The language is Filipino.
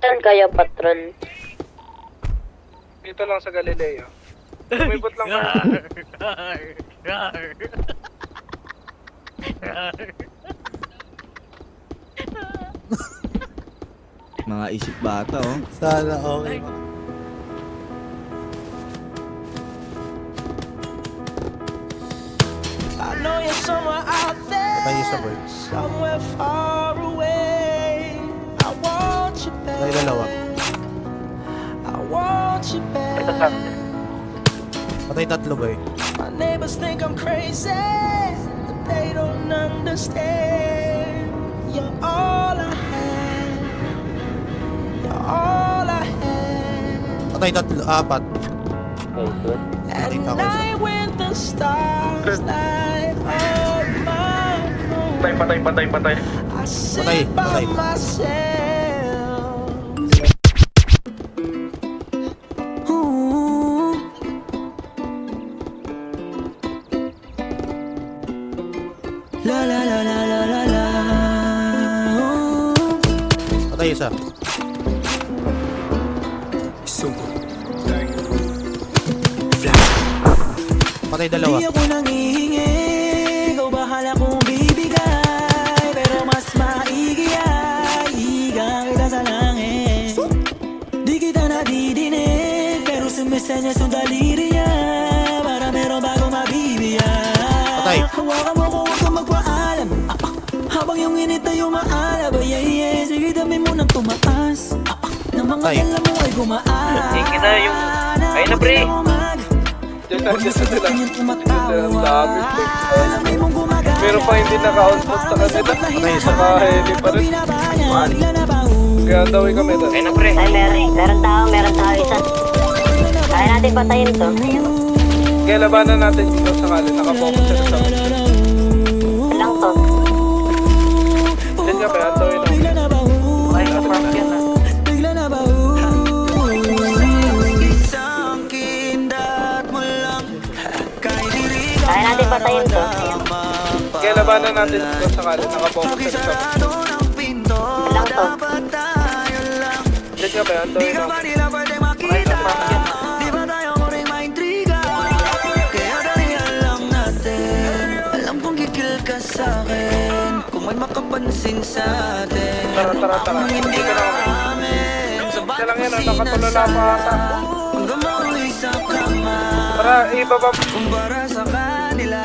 Saan kaya, patron? Dito lang sa Galileo. Umibot lang kayo. Mga isip bata, oh. Sana okay. I know you're somewhere out there, Patay isa boy. somewhere far away. I want you back. Patay dalawa. I want you back. Patay tatlo boy. My neighbors think I'm crazy, but they don't understand. You're all I have. You're all I have. Patay tatlo, apat. At Nakita ko isa. night when the stars light up my room, Patay. I sit Patay, by patay. myself. Ooh. La la la la la la la. Ooh. Patay isa. Patay dalawa. Di ako nangihingi, ikaw bahala kong bibigay. Pero mas maigi ay higa kita sa langit. Di kita nadidinig, pero sumisenya sa daliri niya. Para meron bago mabibigay. Patay. Hawakan mo ko, huwag kang magpaalam. Habang yung init ay umaalab. Sige, dami mo nang tumaas. Nang mga Patay. dala mo ay gumaan. Sige na yung... Ayun na, pre. Diyan Huwag na sagutin yung tumatawa. Ang dami. Alamay mong gumagana. Meron pa hindi naka-outpost sa kanila. Patay isa. Naka-heli pa rin. Kaya dawin kami doon. Ayun na, pre. Ay, meron tao isa. Kaya natin patayin to. Kaya labanan natin dito sakali. Naka-focus sila sa akin. Lang to. Diyan ka ba? Dawin lang. Okay, kapag yan na. Kaya natin patayin to. Kaya labanan natin dito sakali. Naka-focus sila sa akin. Lang to. Diyan ka ba? Dawin lang. Okay, kapag yan na. Alam kong gigil ka sa'kin kung may makapansin sa'tin. Tara. Ang hindi Dito lang kami. amin sa Siya lang yan. bawat Nakatulala pa ata. hanggang mauwi sa kama. Tara, ibaba. Kumpara sa kanila